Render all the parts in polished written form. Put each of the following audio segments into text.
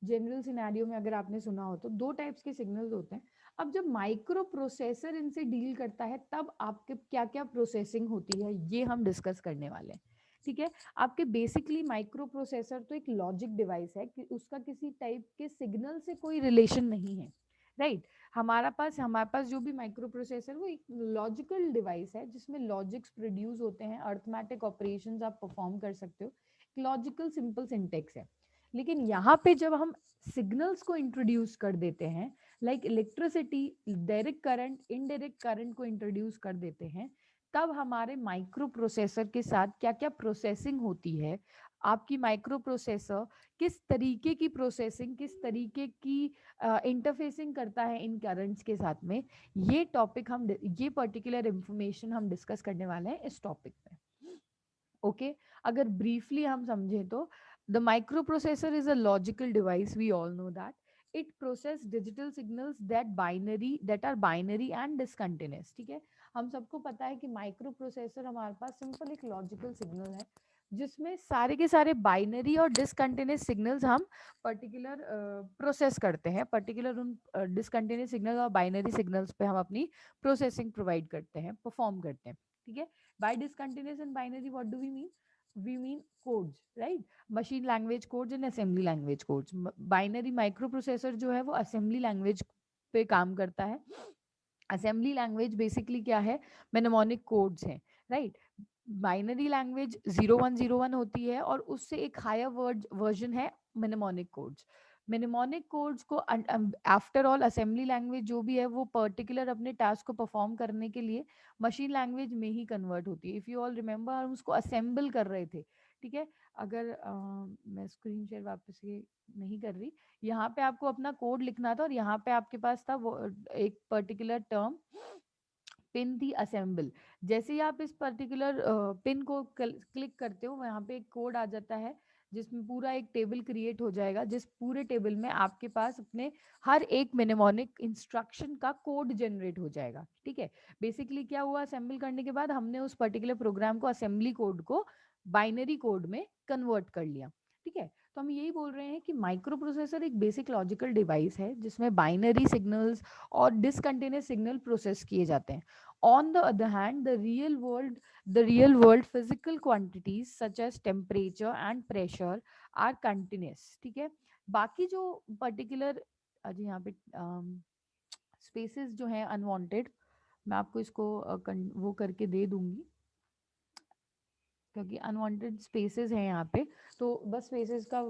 General scenario में अगर आपने सुना हो तो दो टाइप्स के सिग्नल्स होते हैं। अब जब माइक्रो प्रोसेसर इनसे डील करता है तब आपके क्या क्या प्रोसेसिंग होती है ये हम डिस्कस करने वाले हैं। ठीक है, आपके बेसिकली माइक्रो प्रोसेसर तो एक लॉजिक डिवाइस है कि उसका किसी टाइप के सिग्नल से कोई रिलेशन नहीं है, राइट। हमारे पास जो भी माइक्रो प्रोसेसर वो एक लॉजिकल डिवाइस है जिसमें लॉजिक्स प्रोड्यूस होते हैं, अर्थमेटिक ऑपरेशंस आप परफॉर्म कर सकते हो, लॉजिकल सिंपल सिंटेक्स है। लेकिन यहाँ पे जब हम सिग्नल्स को इंट्रोड्यूस कर देते हैं, like electricity, direct current, indirect current को इंट्रोड्यूस कर देते हैं, तब हमारे माइक्रो प्रोसेसर के साथ क्या क्या प्रोसेसिंग होती है, आपकी माइक्रो प्रोसेसर किस तरीके की प्रोसेसिंग, किस तरीके की इंटरफेसिंग करता है इन करंट्स के साथ में, ये पर्टिकुलर इंफॉर्मेशन हम डिस्कस करने वाले हैं इस टॉपिक में। ओके, अगर ब्रीफली हम समझें तो the microprocessor is a logical device, we all know that it process digital signals that are binary and discontinuous. ठीक है, हम सबको पता है कि माइक्रो प्रोसेसर हमारे पास सिंपल एक लॉजिकल सिग्नल है जिसमें सारे के सारे बाइनरी और डिसकंटिन्यूअस सिग्नल्स हम पर्टिकुलर प्रोसेस करते हैं, पर्टिकुलर उन डिसकंटिन्यूअस सिग्नल और बाइनरी सिग्नल्स पे हम अपनी प्रोसेसिंग प्रोवाइड करते हैं, परफॉर्म करते हैं। ठीक है, by discontinuous and binary what do we mean? We mean codes, right? Machine language codes and assembly language codes. Binary microprocessor जो है वो assembly language पे काम करता है। असेंबली लैंग्वेज बेसिकली क्या है, मेनेमोनिक कोड्स हैं, राइट। बाइनरी लैंग्वेज 0101 होती है और उससे एक हायर वर्जन है मेनेमोनिक कोड्स। मेनेमोनिक कोड्स को आफ्टर ऑल असेंबली लैंग्वेज जो भी है वो पर्टिकुलर अपने टास्क को परफॉर्म करने के लिए मशीन लैंग्वेज में ही कन्वर्ट होती है। इफ़ यू ऑल रिमेंबर हम उसको असेंबल कर रहे थे। ठीक है, अगर मैं स्क्रीन शेयर वापस ये नहीं कर रही, यहाँ पे आपको अपना कोड लिखना था और यहाँ पे आपके पास था वो एक पर्टिकुलर टर्म पिन थी असेंबल। जैसे ही आप इस पर्टिकुलर पिन को क्लिक करते हो वहाँ पे एक कोड आ जाता है जिसमें पूरा एक टेबल क्रिएट हो जाएगा, जिस पूरे टेबल में आपके पास अपने हर एक मेनेमोनिक इंस्ट्रक्शन का कोड जनरेट हो जाएगा। ठीक है, बेसिकली क्या हुआ, असेंबल करने के बाद हमने उस पर्टिकुलर प्रोग्राम को, असेंबली कोड को बाइनरी कोड में कन्वर्ट कर लिया। ठीक है, तो हम यही बोल रहे हैं कि माइक्रो प्रोसेसर एक बेसिक लॉजिकल डिवाइस है जिसमें बाइनरी सिग्नल्स और डिसकंटिन्यूअस सिग्नल प्रोसेस किए जाते हैं। On the other hand, the real world physical quantities such as temperature and pressure are continuous। ठीक है, बाकी जो पर्टिकुलर अजी यहाँ पे स्पेसेस जो हैं अनवांटेड, मैं आपको इसको वो करके दे दूंगी क्योंकि अनवांटेड स्पेसेस हैं यहाँ पे। तो बस स्पेसेस का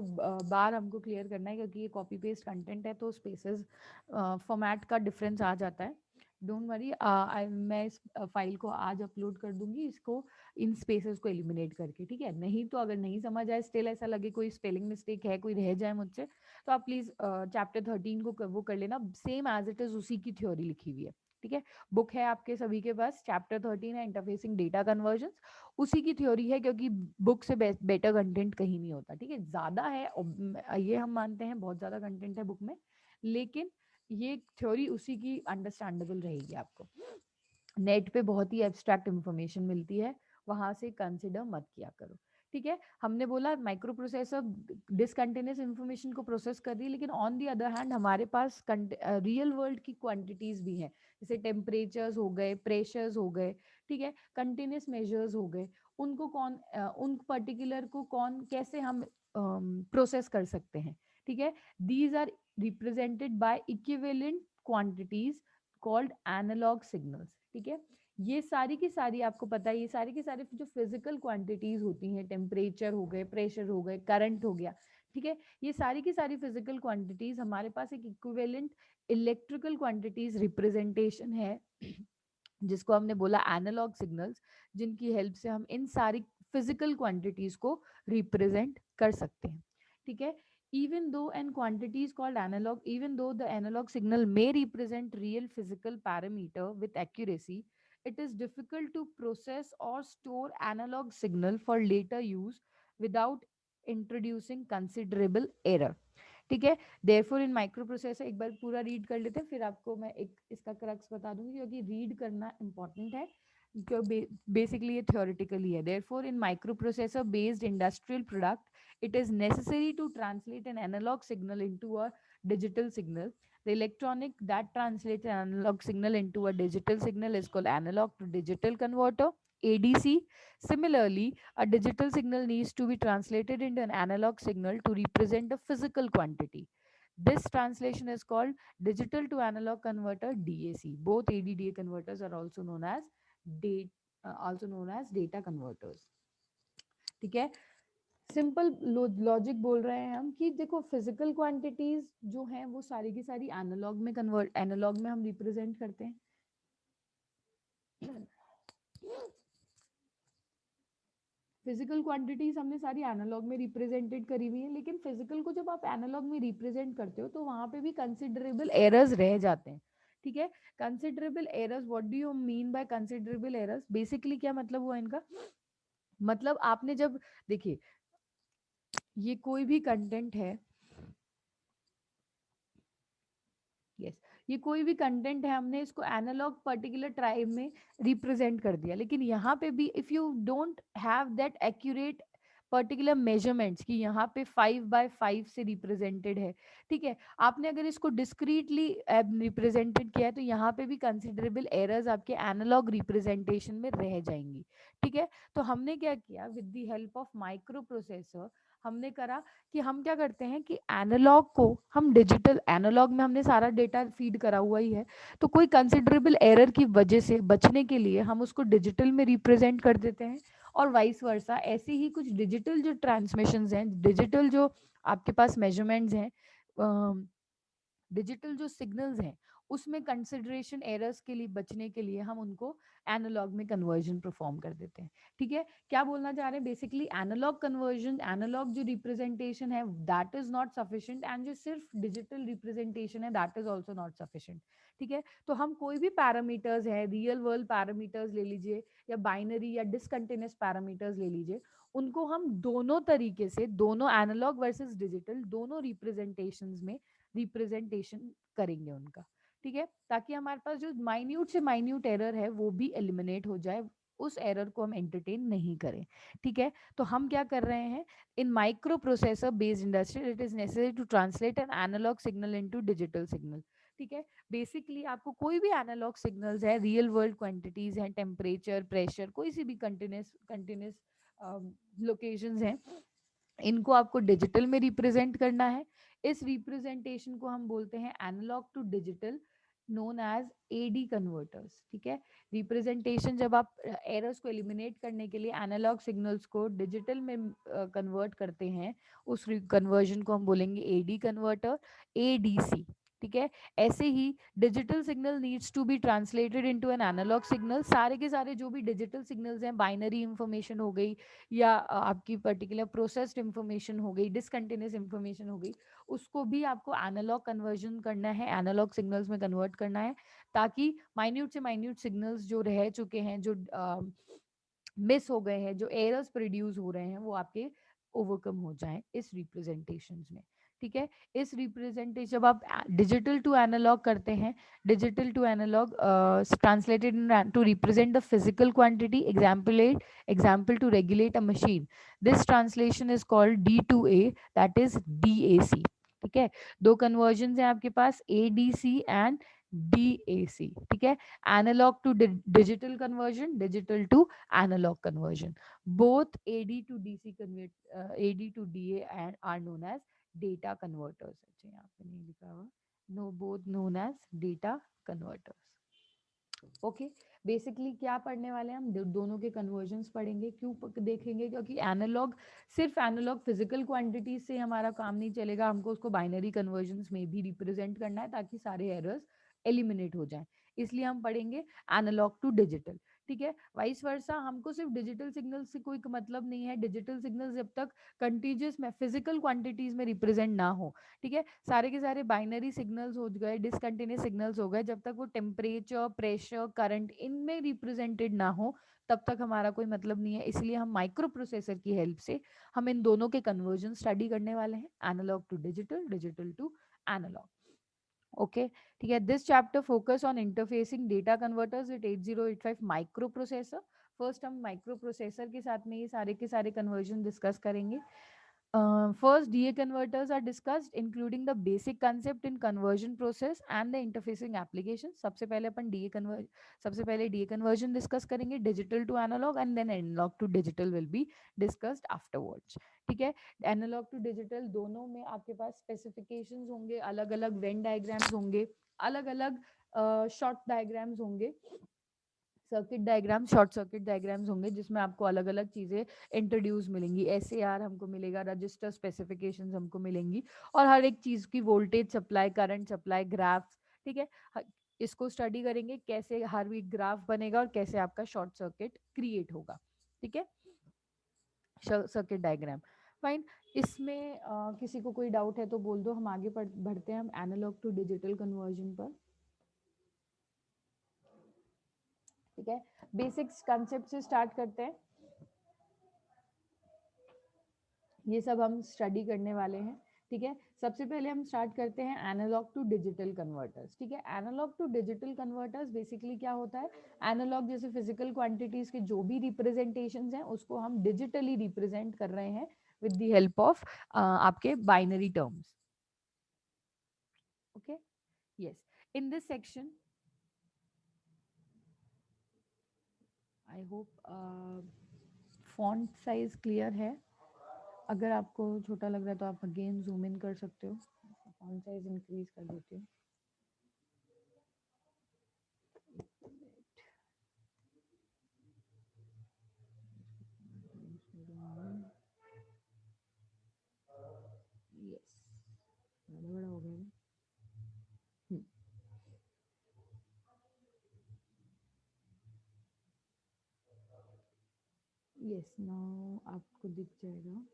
बार हमको क्लियर करना है क्योंकि ये कॉपी पेस्ट कंटेंट है तो स्पेसेस फॉर्मेट का डिफरेंस आ जाता है। डोंट वरी, मैं इस फाइल को आज अपलोड कर दूंगी इसको, इन स्पेसेस को एलिमिनेट करके। ठीक है, नहीं तो अगर नहीं समझ आए, स्टिल ऐसा लगे कोई स्पेलिंग मिस्टेक है, कोई रह जाए मुझसे, तो आप प्लीज़ चैप्टर 13 को वो कर लेना, सेम एज इट इज़ उसी की थ्योरी लिखी हुई है। ठीक है, बुक है आपके सभी के पास, चैप्टर 13 है इंटरफेसिंग डेटा कन्वर्जन, उसी की थ्योरी है क्योंकि बुक से बेटर कंटेंट कहीं नहीं होता। ठीक है, ज्यादा है ये हम मानते हैं, बहुत ज्यादा कंटेंट है बुक में, लेकिन ये थ्योरी उसी की अंडरस्टैंडेबल रहेगी आपको। नेट पे बहुत ही एब्स्ट्रैक्ट इंफॉर्मेशन मिलती है, वहां से कंसिडर मत किया करो। ठीक है, हमने बोला माइक्रो प्रोसेसर डिसकंटिन्यूअस इंफॉर्मेशन को प्रोसेस कर रही है, लेकिन ऑन दी अदर हैंड हमारे पास रियल वर्ल्ड की क्वांटिटीज भी हैं, जैसे टेम्परेचर्स हो गए, प्रेशर्स हो गए। ठीक है, कंटिन्यूस मेजर्स हो गए, उन पर्टिकुलर को कौन कैसे हम प्रोसेस कर सकते हैं। ठीक है, these are represented by equivalent quantities called analogue signals. ठीक है, ये सारी की सारी आपको पता है, ये सारी की सारी जो फिजिकल क्वांटिटीज होती हैं, टेम्परेचर हो गए, प्रेशर हो गए, करंट हो गया। ठीक है, ये सारी की सारी फिजिकल क्वांटिटीज हमारे पास एक इक्विवेलेंट इलेक्ट्रिकल क्वांटिटीज रिप्रेजेंटेशन है जिसको हमने बोला एनालॉग सिग्नल्स, जिनकी हेल्प से हम इन सारी फिजिकल क्वांटिटीज को रिप्रेजेंट कर सकते हैं। ठीक है, even though the analog signal may represent real physical parameter with accuracy, it is difficult to process or store analog signal for later use without introducing considerable error। ठीक है, therefore in micro processor, एक बार पूरा read कर लेते हैं फिर आपको मैं एक इसका क्रक्स बता दूंगी क्योंकि रीड करना इंपॉर्टेंट है, बेसिकली ये theoretically है. Therefore, in microprocessor based industrial product, it is necessary to translate an analog signal into a digital signal. The electronic that translates an analog signal into a digital signal is called analog to digital converter, ADC. Similarly, a digital signal needs to be translated into an analog signal to represent a physical quantity. This translation is called digital to analog converter, DAC. Both ADDA converters are also known as data converters. ठीक है. Simple logic बोल रहे हैं हम कि देखो physical quantities जो हैं वो सारी की सारी एनालॉग में हम रिप्रेजेंट करते हैं. फिजिकल क्वांटिटीज हमने सारी एनालॉग में रिप्रेजेंटेड करी हुई है, लेकिन फिजिकल को जब आप एनालॉग में रिप्रेजेंट करते हो तो वहां पे भी कंसिडरेबल एरर्स रह जाते हैं. ठीक है. Considerable errors, what do you mean by considerable errors? Basically क्या मतलब हुआ इनका? मतलब आपने जब देखिए ये कोई भी कंटेंट है, यस ये कोई भी कंटेंट है, हमने इसको एनालॉग पर्टिकुलर ट्राइब में रिप्रेजेंट कर दिया, लेकिन यहाँ पे भी if you don't have that accurate particular measurements कि यहाँ पे 5/5 से रिप्रेजेंटेड है. ठीक है. आपने अगर इसको डिस्क्रीटली रिप्रेजेंटेड किया है तो यहाँ पे भी कंसिडरेबल एरर्स आपके एनालॉग रिप्रेजेंटेशन में रह जाएंगी. ठीक है. तो हमने क्या किया with the help of micro processor, हमने करा कि हम क्या करते हैं कि एनालॉग को हम डिजिटल, एनालॉग में हमने सारा डेटा फीड करा हुआ ही है, तो कोई कंसिडरेबल एरर की वजह से बचने के लिए हम उसको डिजिटल में रिप्रेजेंट कर देते हैं. और वाइस वर्सा ऐसे ही कुछ डिजिटल जो ट्रांसमिशंस हैं, डिजिटल जो आपके पास मेजरमेंट्स हैं, डिजिटल जो सिग्नल्स हैं, उसमें कंसिडरेशन एरर्स के लिए बचने के लिए हम उनको एनालॉग में कन्वर्जन परफॉर्म कर देते हैं. ठीक है. क्या बोलना चाह रहे हैं? बेसिकली एनालॉग कन्वर्जन, एनालॉग जो रिप्रेजेंटेशन है that is not sufficient, and जो सिर्फ डिजिटल रिप्रेजेंटेशन है that is also not sufficient. ठीक है. तो हम कोई भी पैरामीटर्स है, रियल वर्ल्ड पैरामीटर्स ले लीजिए या बाइनरी या डिसकंटिन्यूअस पैरामीटर्स ले लीजिए, उनको हम दोनों तरीके से, दोनों एनालॉग वर्सेस डिजिटल दोनों रिप्रेजेंटेशंस में रिप्रेजेंटेशन करेंगे उनका. ठीक है. ताकि हमारे पास जो माइन्यूट से माइन्यूट एरर है वो भी एलिमिनेट हो जाए, उस एरर को हम एंटरटेन नहीं करें. ठीक है. तो हम क्या कर रहे हैं, in microprocessor based industry it is necessary to translate an analogue signal into digital signal. ठीक है. बेसिकली आपको कोई भी एनालॉग सिग्नल्स है, रियल वर्ल्ड क्वांटिटीज हैं, टेम्परेचर, प्रेशर, कोई सी भी कंटिन्यूस कंटिन्यूस लोकेशंस हैं, इनको आपको डिजिटल में रिप्रेजेंट करना है. इस रिप्रेजेंटेशन को हम बोलते हैं analogue to digital, known as AD converters. ठीक है. रिप्रेजेंटेशन जब आप एरर्स को एलिमिनेट करने के लिए एनालॉग सिग्नल्स को डिजिटल में कन्वर्ट करते हैं, उस कन्वर्जन को हम बोलेंगे एडी कन्वर्टर, एडीसी. ठीक है. ऐसे ही digital signal needs to be translated into an analogue signal. सारे के सारे जो भी डिजिटल सिग्नल्स हैं, बाइनरी इंफॉर्मेशन हो गई या आपकी पर्टिकुलर प्रोसेस्ड इंफॉर्मेशन हो गई, डिसकंटिन्यूस इंफॉर्मेशन हो गई, उसको भी आपको एनालॉग कन्वर्जन करना है, एनालॉग सिग्नल्स में कन्वर्ट करना है, ताकि माइन्यूट से माइन्यूट सिग्नल्स जो रह चुके हैं, जो मिस हो गए हैं, जो एरर्स प्रोड्यूस हो रहे हैं, वो आपके ओवरकम हो जाएं इस रिप्रेजेंटेशंस में. ठीक है. इस रिप्रेजेंटेशन जब आप डिजिटल टू एनालॉग करते हैं, digital to analogue translated to represent the physical quantity, example to regulate a machine, this translation is called D2A, that is DAC. ठीक है. दो कन्वर्जन है आपके पास, ADC एंड DAC. ठीक है. Analogue to digital conversion, digital to analogue conversion, both AD to DC convert, AD to DA and are known as data converters. अच्छा यहाँ पे नहीं लिखा हुआ, no both known as data converters. Okay. Basically क्या पढ़ने वाले हैं हम, दोनों के कन्वर्जन्स पढ़ेंगे. क्यों देखेंगे? क्योंकि एनालॉग, सिर्फ एनालॉग फिजिकल क्वांटिटीज से हमारा काम नहीं चलेगा, हमको उसको बाइनरी कन्वर्जन्स में भी रिप्रेजेंट करना है ताकि सारे एरर्स एलिमिनेट हो जाएं. इसलिए हम पढ़ेंगे एनालॉग टू डिजिटल. ठीक है. वाइस वर्सा, हमको सिर्फ डिजिटल सिग्नल से कोई मतलब नहीं है. डिजिटल सिग्नल जब तक कंटीजियस में फिजिकल क्वांटिटीज में रिप्रेजेंट ना हो, ठीक है, सारे के सारे बाइनरी सिग्नल्स हो गए, डिसकंटिन्यूस सिग्नल्स हो गए, जब तक वो टेम्परेचर, प्रेशर, करंट इनमें रिप्रेजेंटेड ना हो तब तक हमारा कोई मतलब नहीं है. इसलिए हम माइक्रो प्रोसेसर की हेल्प से हम इन दोनों के कन्वर्जन स्टडी करने वाले हैं, analogue to digital, digital to analogue. Okay, ठीक है। This chapter focus on interfacing data converters with 8085 microprocessor. First हम माइक्रो प्रोसेसर के साथ में ये सारे के सारे कन्वर्जन डिस्कस करेंगे। First, DA converters are discussed, including the basic concept in conversion process and the interfacing application. सबसे पहले DA conversion discuss करेंगे, digital to analog, and then analog to digital will be discussed afterwards. ठीक है, analogue to digital दोनों में आपके पास specifications होंगे, अलग अलग वेन डायग्राम्स होंगे, अलग अलग शॉर्ट डायग्राम्स होंगे, circuit diagram, short circuit diagrams होंगे, जिसमें आपको अलग अलग चीजें इंट्रोड्यूस मिलेंगी। एसएआर हमको मिलेगा, रजिस्टर स्पेसिफिकेशंस हमको मिलेंगी, और हर एक चीज की voltage supply, current supply, graphs, ठीक है। इसको स्टडी करेंगे कैसे हर वीक ग्राफ बनेगा और कैसे आपका शॉर्ट सर्किट क्रिएट होगा, ठीक है, सर्किट डायग्राम। फाइन। इसमें किसी को कोई डाउट है तो बोल दो, हम आगे बढ़ते हैं हम एनालॉग टू डिजिटल कन्वर्जन पर। ठीक है, बेसिक्स कंसेप्ट से स्टार्ट करते हैं, ये सब हम स्टडी करने वाले हैं। ठीक है, सबसे पहले हम स्टार्ट करते हैं एनालॉग टू डिजिटल कन्वर्टर्स। ठीक है, analogue to digital converters basically क्या होता है, एनालॉग जैसे फिजिकल क्वांटिटीज के जो भी रिप्रेजेंटेशंस हैं उसको हम डिजिटली रिप्रेजेंट कर रहे हैं विद द हेल्प ऑफ आपके binary terms. Okay, yes, in this section I hope font size clear है। अगर आपको छोटा लग रहा है तो आप अगेन जूम इन कर सकते हो, फॉन्ट साइज इंक्रीज कर देती हूँ। यस, बड़ा बड़ा हो गया ना। यस, नाउ आपको दिख जाएगा।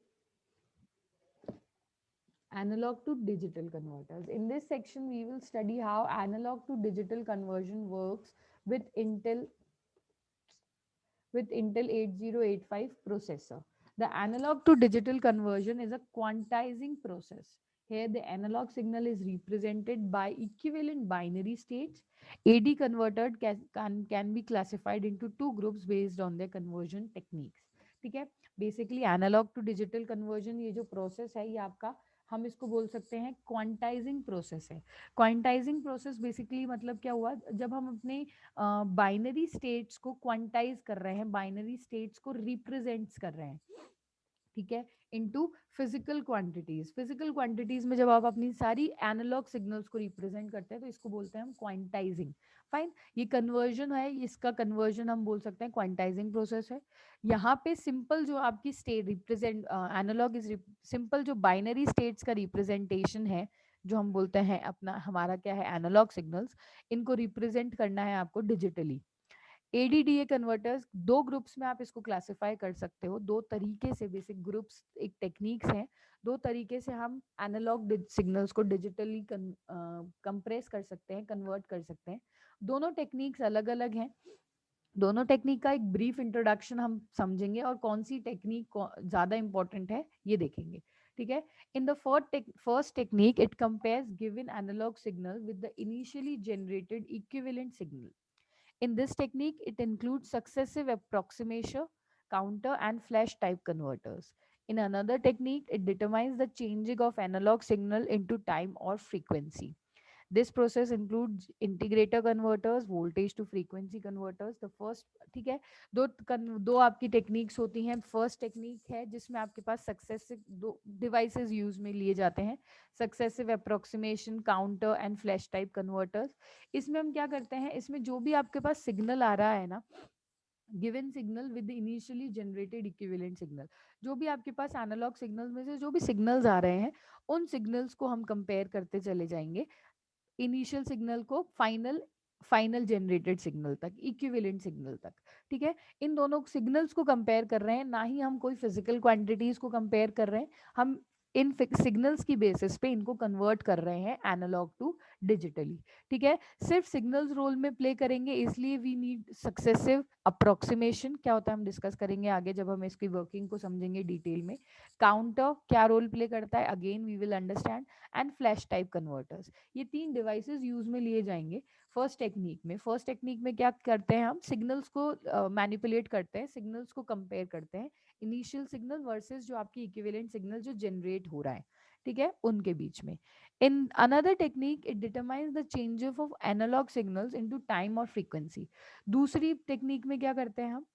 Analog to digital converters. In this section, we will study how analog to digital conversion works with Intel 8085 processor. The analog to digital conversion is a quantizing process. Here, the analog signal is represented by equivalent binary states. AD converter can be classified into two groups based on their conversion techniques. ठीक है, basically analogue to digital conversion ये जो process है ये आपका, हम इसको बोल सकते हैं क्वांटाइजिंग प्रोसेस है। क्वांटाइजिंग प्रोसेस बेसिकली मतलब क्या हुआ, जब हम अपने बाइनरी स्टेट्स को क्वांटाइज कर रहे हैं, बाइनरी स्टेट्स को रिप्रेजेंट्स कर रहे हैं, ठीक है, into physical quantities. Physical quantities में जब आप अपनी सारी एनालॉग सिग्नल्स को रिप्रेजेंट करते हैं तो इसको बोलते हैं हम क्वांटाइजिंग। फाइन, ये कन्वर्जन है, इसका कन्वर्जन हम बोल सकते हैं क्वांटाइजिंग प्रोसेस है। यहाँ पे सिंपल जो आपकी state represent analogue is simple जो बाइनरी स्टेट्स का रिप्रेजेंटेशन है, जो हम बोलते हैं अपना हमारा क्या है एनालॉग सिग्नल्स, इनको रिप्रेजेंट करना है आपको डिजिटली। एडीडीए कन्वर्टर्स दो ग्रुप्स में आप इसको क्लासिफाई कर सकते हो, दो तरीके से, बेसिक ग्रुप्स एक टेक्निक्स हैं, दो तरीके से हम एनालॉग सिग्नल्स को डिजिटली कंप्रेस कर सकते हैं, कन्वर्ट कर सकते हैं। दोनों टेक्निक्स अलग अलग हैं, दोनों टेक्निक का एक ब्रीफ इंट्रोडक्शन हम समझेंगे और कौन सी टेक्निक ज्यादा इंपॉर्टेंट है ये देखेंगे। ठीक है, in the first technique it compares given analogue signal with the initially generated equivalent signal. In this technique, it includes successive approximation, counter, and flash type converters. In another technique, it determines the changing of analog signal into time or frequency. This process includes integrator converters, voltage to frequency converters. The first, ठीक है, दो आपकी techniques होती हैं। First technique है जिसमें आपके पास successive दो डिवाइसेस यूज में लिए जाते हैं, successive approximation, counter and flash type converters. इसमें हम क्या करते हैं, इसमें जो भी आपके पास सिग्नल आ रहा है ना, given signal with initially generated equivalent signal, जो भी आपके पास एनालॉग सिग्नल में से जो भी सिग्नल्स आ रहे हैं उन सिग्नल्स को हम कंपेयर करते चले जाएंगे, इनिशियल सिग्नल को फाइनल जनरेटेड सिग्नल तक, इक्विवेलेंट सिग्नल तक। ठीक है, इन दोनों सिग्नल्स को कंपेयर कर रहे हैं, ना ही हम कोई फिजिकल क्वांटिटीज को कंपेयर कर रहे हैं, हम इन सिग्नल्स की बेसिस पे इनको कन्वर्ट कर रहे हैं एनालॉग टू डिजिटली। ठीक है, सिर्फ सिग्नल्स रोल में प्ले करेंगे, इसलिए वी नीड सक्सेसिव अप्रोक्सीमेशन। क्या होता है हम डिस्कस करेंगे आगे जब हम इसकी वर्किंग को समझेंगे डिटेल में। काउंटर क्या रोल प्ले करता है, again we will understand. And flash type converters, ये 3 डिवाइसेस यूज में लिए जाएंगे फर्स्ट टेक्निक में। फर्स्ट टेक्निक में क्या करते हैं हम, सिग्नल्स को मैनिपुलेट करते हैं, सिग्नल्स को कंपेयर करते हैं, इनिशियल सिग्नल वर्सेस जो आपकी इक्विवेलेंट सिग्नल जो जनरेट हो रहा है, ठीक है, उनके बीच में। In another technique it determines the changes of analogue signals into time और फ्रीक्वेंसी। दूसरी टेक्निक में क्या करते हैं हम,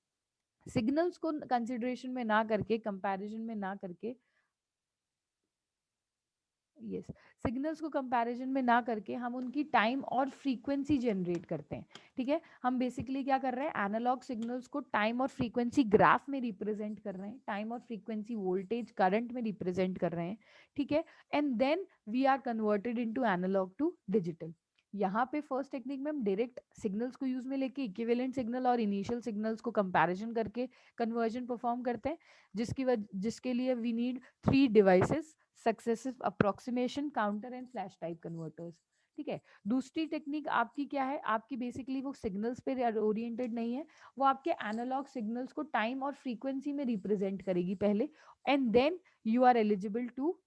सिग्नल्स को कंसिडरेशन में ना करके, कंपैरिजन में ना करके, यस, सिग्नल्स को कंपैरिजन में ना करके हम उनकी टाइम और फ्रीक्वेंसी जनरेट करते हैं। ठीक है, हम बेसिकली क्या कर रहे हैं, एनालॉग सिग्नल्स को टाइम और फ्रीक्वेंसी ग्राफ में रिप्रेजेंट कर रहे हैं, टाइम और फ्रीक्वेंसी वोल्टेज करंट में रिप्रेजेंट कर रहे हैं। ठीक है, and then we are converted into analogue to digital. यहाँ पे फर्स्ट टेक्निक में हम डायरेक्ट सिग्नल्स को यूज में लेके इक्विवेलेंट सिग्नल और इनिशियल सिग्नल्स को कंपैरिजन करके कन्वर्जन परफॉर्म करते हैं, जिसके लिए we need 3 devices, successive approximation, counter and flash type converters. ठीक है, दूसरी टेक्निक आपकी क्या है, आपकी बेसिकली वो सिग्नल्स पे ओरिएंटेड नहीं है, वो आपके एनालॉग सिग्नल्स को टाइम और फ्रीक्वेंसी में रिप्रेजेंट करेगी पहले, and then you are eligible to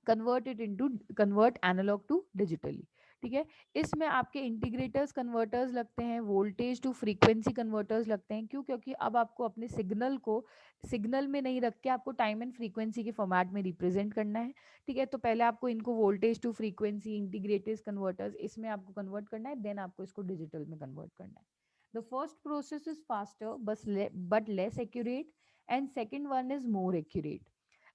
convert analogue to digitally. ठीक है, इसमें आपके इंटीग्रेटर्स कन्वर्टर्स लगते हैं, वोल्टेज टू फ्रीक्वेंसी कन्वर्टर्स लगते हैं। क्यों? क्योंकि अब आपको अपने सिग्नल को सिग्नल में नहीं रख के आपको टाइम एंड फ्रीक्वेंसी के फॉर्मेट में रिप्रेजेंट करना है। ठीक है, तो पहले आपको इनको voltage to frequency, integrators converters, इसमें आपको कन्वर्ट करना है, देन आपको इसको डिजिटल में कन्वर्ट करना है। The first process is faster but less accurate, and second one is more accurate.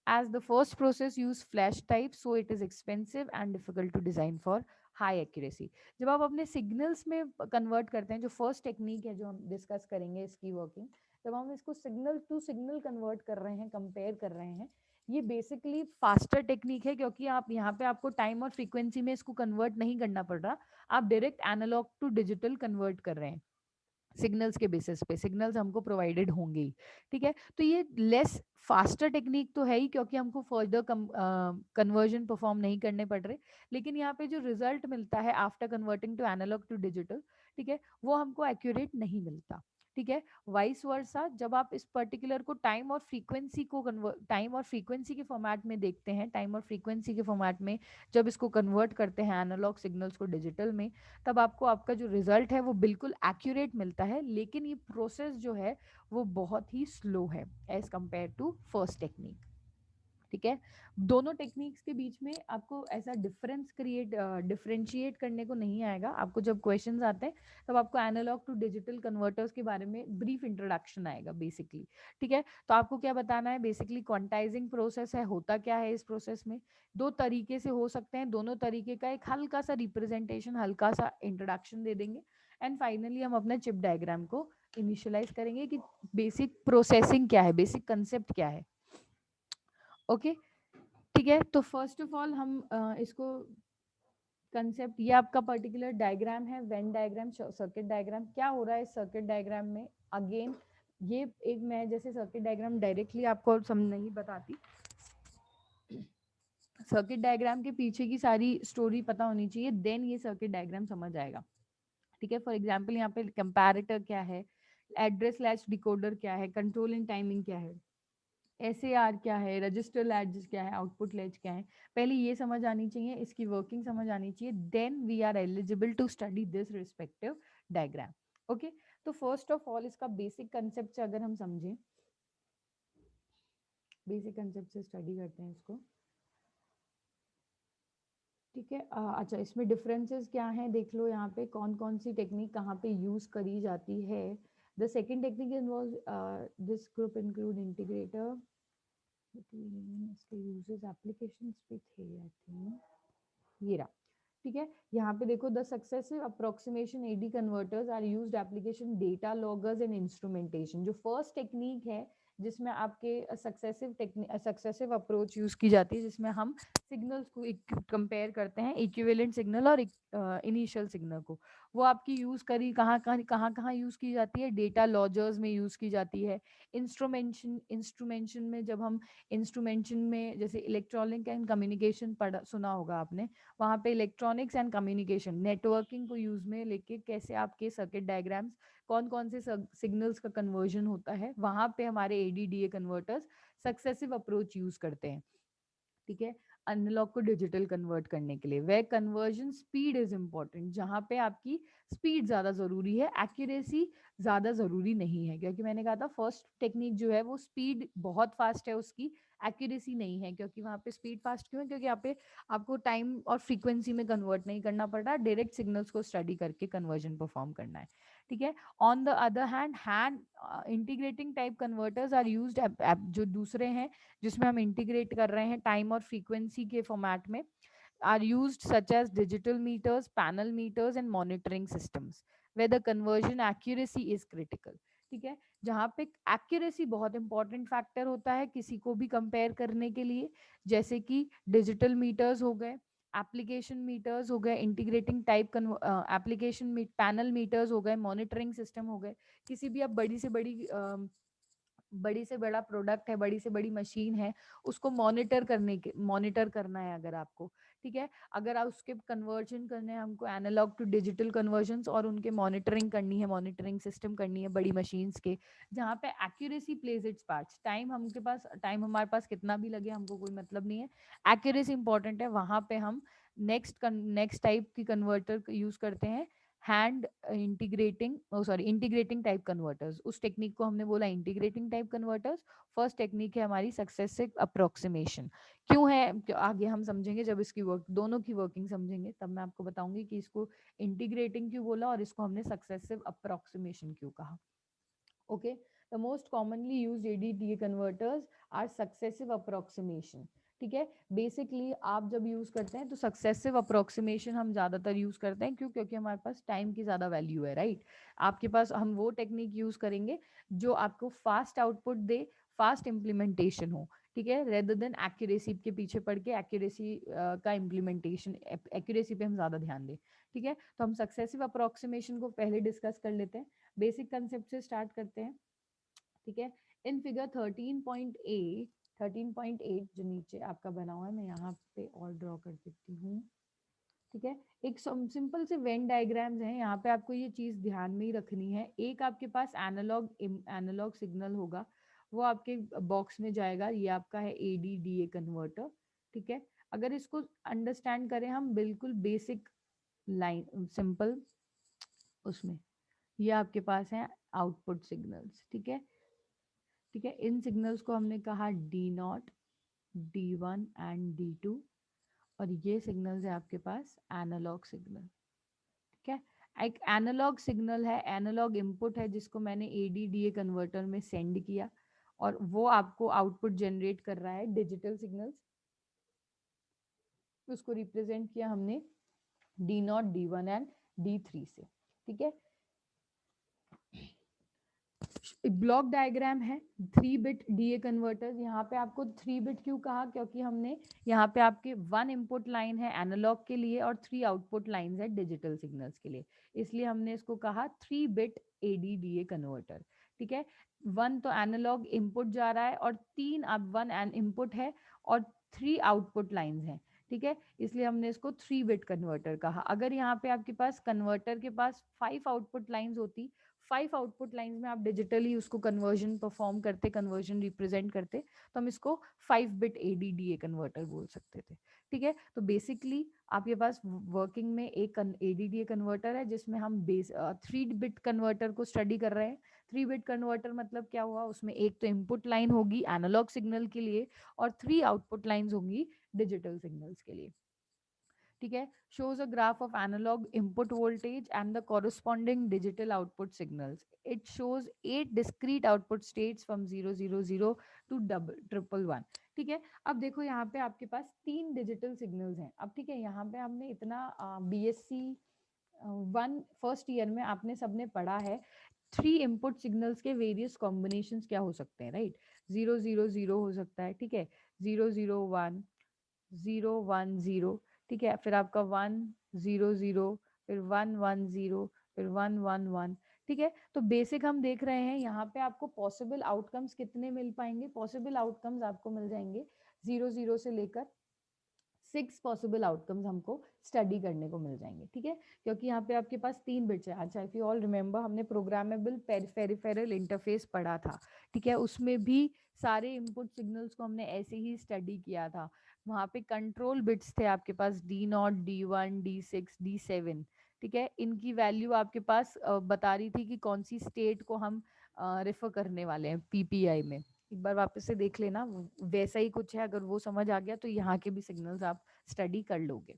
As the first process use flash type, so it is expensive and difficult to design for high accuracy. जब आप अपने signals में convert करते हैं, जो first technique है जो हम डिस्कस करेंगे इसकी वर्किंग, जब हम इसको सिग्नल टू सिग्नल कन्वर्ट कर रहे हैं, कंपेयर कर रहे हैं, ये बेसिकली फास्टर टेक्निक है, क्योंकि आप यहाँ पे आपको टाइम और फ्रीक्वेंसी में इसको कन्वर्ट नहीं करना पड़ रहा, आप direct analogue to digital convert कर रहे हैं सिग्नल्स के बेसिस पे, सिग्नल्स हमको प्रोवाइडेड होंगे ही। ठीक है, तो ये लेस फास्टर टेक्निक तो है ही, क्योंकि हमको फर्दर कन्वर्जन परफॉर्म नहीं करने पड़ रहे, लेकिन यहाँ पे जो रिजल्ट मिलता है after converting to analogue to digital, ठीक है, वो हमको एक्यूरेट नहीं मिलता। ठीक है, वाइस वर्सा, जब आप इस पर्टिकुलर को टाइम और फ्रीक्वेंसी के फॉर्मेट में देखते हैं, टाइम और फ्रीक्वेंसी के फॉर्मेट में जब इसको कन्वर्ट करते हैं एनालॉग सिग्नल्स को डिजिटल में, तब आपको आपका जो रिजल्ट है वो बिल्कुल एक्यूरेट मिलता है, लेकिन ये प्रोसेस जो है वो बहुत ही स्लो है as compare to first technique. ठीक है, दोनों टेक्निक्स के बीच में आपको ऐसा डिफरेंशिएट करने को नहीं आएगा। आपको जब क्वेश्चंस आते हैं तब आपको एनालॉग टू डिजिटल कन्वर्टर्स के बारे में ब्रीफ इंट्रोडक्शन आएगा बेसिकली। ठीक है, तो आपको क्या बताना है, बेसिकली क्वांटाइजिंग प्रोसेस है, होता क्या है इस प्रोसेस में, 2 तरीके से हो सकते हैं, दोनों तरीके का एक हल्का सा रिप्रेजेंटेशन, हल्का सा इंट्रोडक्शन दे देंगे, एंड फाइनली हम अपने चिप डायग्राम को इनिशियलाइज करेंगे कि बेसिक प्रोसेसिंग क्या है, बेसिक कंसेप्ट क्या है। ओके, ठीक है, तो फर्स्ट ऑफ ऑल हम इसको कंसेप्ट, ये आपका पर्टिकुलर डायग्राम है, वेन डायग्राम, सर्किट डायग्राम। क्या हो रहा है इस सर्किट डायग्राम में, अगेन ये एक, मैं जैसे सर्किट डायग्राम डायरेक्टली आपको समझ नहीं बताती, सर्किट डायग्राम के पीछे की सारी स्टोरी पता होनी चाहिए, देन ये सर्किट डायग्राम समझ आएगा। ठीक है, फॉर एग्जाम्पल यहाँ पे कंपैरेटर क्या है, एड्रेस लैच डिकोडर क्या है, कंट्रोल एंड टाइमिंग क्या है, SAR क्या है, रजिस्टर लैच क्या है, आउटपुट लैच क्या है, पहले ये समझ आनी चाहिए, इसकी वर्किंग समझ आनी चाहिए, then we are eligible to study this respective diagram. Okay, तो फर्स्ट ऑफ ऑल इसका बेसिक कंसेप्ट से अगर हम समझें, बेसिक कंसेप्ट से स्टडी करते हैं इसको। ठीक है, अच्छा, इसमें डिफरेंसेस क्या हैं देख लो, यहाँ पे कौन कौन सी टेक्निक कहाँ पे यूज करी जाती है। The second technique involve this group include integrator, इसके यूजेस एप्लीकेशंस भी थे आई थिंक, ये रहा। ठीक है, यहाँ पे देखो, the successive approximation AD converters are used application data loggers and instrumentation. जो फर्स्ट टेक्निक है जिसमें आपके सक्सेसिव अप्रोच यूज की जाती है, जिसमें हम सिग्नल्स को कंपेयर करते हैं, इक्विवेलेंट सिग्नल और इनिशियल सिग्नल को। वो आपकी यूज़ करी कहाँ यूज़ की जाती है, डेटा लॉजर्स में यूज़ की जाती है। इंस्ट्रूमेंटेशन में, जब हम इंस्ट्रूमेंटेशन में जैसे इलेक्ट्रॉनिक एंड कम्युनिकेशन पढ़ा सुना होगा आपने, वहाँ पे इलेक्ट्रॉनिक्स एंड कम्युनिकेशन नेटवर्किंग को यूज़ में लेके कैसे आपके सर्किट डायग्राम्स कौन कौन से सिग्नल्स का कन्वर्जन होता है, वहाँ पे हमारे ADDA converters successive approach use करते हैं। ठीक है, एनालॉग को डिजिटल कन्वर्ट करने के लिए वे कन्वर्जन स्पीड इज इंपॉर्टेंट, जहां पे आपकी स्पीड ज्यादा जरूरी है, एक्यूरेसी ज्यादा जरूरी नहीं है, क्योंकि मैंने कहा था फर्स्ट टेक्निक जो है वो स्पीड बहुत फास्ट है उसकी, एक्यूरेसी नहीं है। क्योंकि वहाँ पे स्पीड फास्ट क्यों है, क्योंकि यहाँ पे आपको टाइम और फ्रीक्वेंसी में कन्वर्ट नहीं करना पड़ रहा, डायरेक्ट सिग्नल्स को स्टडी करके कन्वर्जन परफॉर्म करना है। ठीक है, on the other hand integrating type converters are used, जो दूसरे हैं जिसमें हम इंटीग्रेट कर रहे हैं टाइम और फ्रीक्वेंसी के फॉर्मेट में, are used such as digital meters, panel meters and monitoring systems where the conversion accuracy is critical. ठीक है, जहाँ पे एक्यूरेसी बहुत इंपॉर्टेंट फैक्टर होता है किसी को भी कंपेयर करने के लिए, जैसे कि डिजिटल मीटर्स हो गए, एप्लीकेशन मीटर्स हो गए, integrating type application panel meters हो गए, मॉनिटरिंग सिस्टम हो गए। किसी भी आप बड़ी से बड़ा प्रोडक्ट है, बड़ी से बड़ी मशीन है, उसको मॉनिटर करना है अगर आपको, ठीक है, अगर आप उसके कन्वर्जन करने हैं हमको, एनालॉग टू डिजिटल कन्वर्जन, और उनके मॉनिटरिंग करनी है, मॉनिटरिंग सिस्टम करनी है बड़ी मशीन्स के, जहाँ पे accuracy plays its parts. Time हमारे पास कितना भी लगे हमको कोई मतलब नहीं है, एक्यूरेसी इंपॉर्टेंट है। वहाँ पे हम नेक्स्ट टाइप की कन्वर्टर यूज करते हैं, हैंड इंटीग्रेटिंग टाइप कन्वर्टर्स। उस टेक्निक को हमने बोला integrating type converters. First technique है हमारी सक्सेसिव अप्रोक्सीमेशन। क्यों है, आगे हम समझेंगे, जब इसकी दोनों की वर्किंग समझेंगे तब मैं आपको बताऊंगी कि इसको इंटीग्रेटिंग क्यों बोला और इसको हमने सक्सेसिव अप्रोक्सीमेशन क्यों कहा। Okay, the most commonly used ADDA converters are successive approximation. ठीक है, बेसिकली आप जब यूज करते हैं तो सक्सेसिव अप्रोक्सीमेशन हम ज्यादातर यूज करते हैं, क्यों, क्योंकि हमारे पास टाइम की ज्यादा वैल्यू है, राइट। आपके पास हम वो टेक्निक यूज करेंगे जो आपको फास्ट आउटपुट दे, फास्ट इम्प्लीमेंटेशन हो, ठीक है, रेदर देन एक्यूरेसी के पीछे पड़ के एक्यूरेसी का इम्प्लीमेंटेशन, एक्यूरेसी पे हम ज्यादा ध्यान दें। ठीक है, तो हम सक्सेसिव अप्रोक्सीमेशन को पहले डिस्कस कर लेते हैं, बेसिक कंसेप्ट से स्टार्ट करते हैं। ठीक है, इन फिगर 13.8 जो नीचे आपका बना हुआ है, मैं यहाँ पे और ड्रॉ कर देती हूँ। ठीक है, एक सिंपल से वेन डायग्राम्स हैं, यहाँ पे आपको ये चीज ध्यान में ही रखनी है। एक आपके पास एनालॉग सिग्नल होगा, वो आपके बॉक्स में जाएगा, ये आपका है ADDA कन्वर्टर। ठीक है, अगर इसको अंडरस्टैंड करें हम बिल्कुल बेसिक लाइन सिंपल, उसमें ये आपके पास है आउटपुट सिग्नल्स। ठीक है, ठीक है, इन सिग्नल्स को हमने कहा D0, D1 एंड D2, और ये सिग्नल्स है आपके पास एनालॉग सिग्नल। ठीक है, एक एनालॉग सिग्नल है, एनालॉग इनपुट है, जिसको मैंने ADDA कन्वर्टर में सेंड किया और वो आपको आउटपुट जनरेट कर रहा है डिजिटल सिग्नल्स। उसको रिप्रेजेंट किया हमने D0, D1 एंड D3 से। ठीक है, ब्लॉक डायग्राम है 3 बिट DA कन्वर्टर्स। यहाँ पे आपको 3 बिट क्यों कहा, क्योंकि हमने यहाँ पे आपके 1 इनपुट लाइन है एनालॉग के लिए और 3 आउटपुट लाइन है डिजिटल सिग्नल्स के लिए, इसलिए हमने इसको कहा 3 बिट ADDA कन्वर्टर। ठीक है, 1 तो एनालॉग इनपुट जा रहा है और 3 अब 1 इनपुट है और 3 आउटपुट लाइन्स हैं। ठीक है, इसलिए हमने इसको 3 बिट कन्वर्टर कहा। अगर यहाँ पे आपके पास कन्वर्टर के पास 5 आउटपुट लाइन्स होती, 5 आउटपुट लाइंस में आप डिजिटली उसको कन्वर्जन परफॉर्म करते, कन्वर्जन रिप्रेजेंट करते, तो हम इसको 5 बिट ADDA कन्वर्टर बोल सकते थे। ठीक है, तो बेसिकली आपके पास वर्किंग में एक ADDA कन्वर्टर है जिसमें हम 3 बिट कन्वर्टर को स्टडी कर रहे हैं। 3 बिट कन्वर्टर मतलब क्या हुआ, उसमें एक तो इनपुट लाइन होगी एनालॉग सिग्नल के लिए और 3 आउटपुट लाइन्स होंगी डिजिटल सिग्नल्स के लिए। ठीक है, shows a graph of analog input voltage and the corresponding digital output signals. It shows 8 discrete output states from 000 to 1111। ठीक है, अब देखो यहाँ पे आपके पास 3 डिजिटल सिग्नल्स हैं। अब ठीक है, यहाँ पे हमने इतना BSc 1 फर्स्ट ईयर में आपने सबने पढ़ा है 3 इनपुट सिग्नल्स के वेरियस कॉम्बिनेशंस क्या हो सकते हैं, राइट। 000 हो सकता है, ठीक है, 001, 0 1 0, ठीक है, फिर आपका 1 0 0, फिर 1 1 0, फिर 1 1 1, ठीक है। तो बेसिक हम देख रहे हैं यहाँ पे आपको पॉसिबल आउटकम्स कितने मिल पाएंगे, पॉसिबल आउटकम्स आपको मिल जाएंगे 0 0 से लेकर 6 पॉसिबल आउटकम्स हमको स्टडी करने को मिल जाएंगे, ठीक है, क्योंकि यहाँ पे आपके पास 3 बिट्स है। अच्छा, इफ यू ऑल रिमेंबर हमने प्रोग्रामेबल पेरिफेरल इंटरफेस पढ़ा था, ठीक है, उसमें भी सारे इनपुट सिग्नल्स को हमने ऐसे ही स्टडी किया था। वहाँ पे कंट्रोल बिट्स थे आपके पास D0 D1 D6 D7, ठीक है, इनकी वैल्यू आपके पास बता रही थी कि कौन सी स्टेट को हम रेफर करने वाले हैं पीपीआई में। एक बार वापस से देख लेना, वैसा ही कुछ है, अगर वो समझ आ गया तो यहाँ के भी सिग्नल्स आप स्टडी कर लोगे।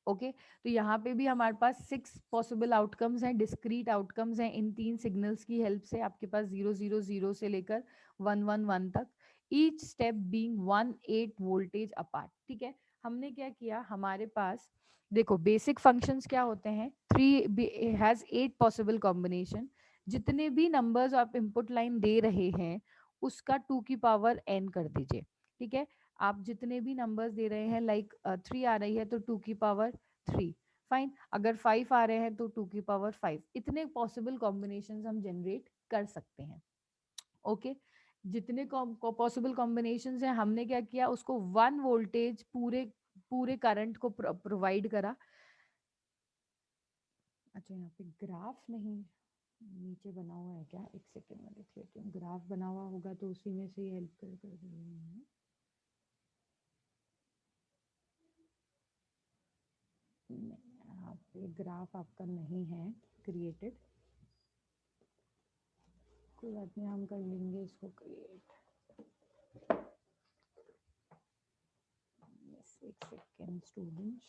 ओके, तो यहाँ पे भी हमारे पास 6 पॉसिबल आउटकम्स हैं, डिस्क्रीट आउटकम्स हैं इन 3 सिग्नल्स की हेल्प से। आपके पास 0 0 0 से लेकर 1 1 1 तक, each step being 1 8 voltage apart, ठीक है। हमने क्या किया, हमारे पास देखो बेसिक फंक्शंस क्या होते हैं, 3 हैज 8 पॉसिबल कॉम्बिनेशन। जितने भी नंबर्स आप इनपुट लाइन दे रहे हैं उसका 2 की पावर n कर दीजिए, ठीक है। आप जितने भी नंबर्स दे रहे हैं, लाइक 3 आ रही है तो 2 की पावर 3, फाइन। अगर 5 आ रहे हैं तो 2 की पावर 5, इतने पॉसिबल कॉम्बिनेशंस हम जनरेट कर सकते हैं। ओके, जितने पॉसिबल कॉम्बिनेशंस हैं हमने क्या किया, उसको 1 वोल्टेज पूरे पूरे करंट को प्रोवाइड करा। अच्छा, यहाँ पे ग्राफ नहीं नीचे बना हुआ है क्या, एक सेकेंड में देख लेती हूँ, ग्राफ बना हुआ होगा तो उसी में से ही हेल्प कर कर दे रही हूँ। नहीं, यहाँ पे ग्राफ आपका नहीं है क्रिएटेड, कोई बात नहीं, हम कर लेंगे इसको क्रिएट। एक सेकेंड स्टूडेंट्स,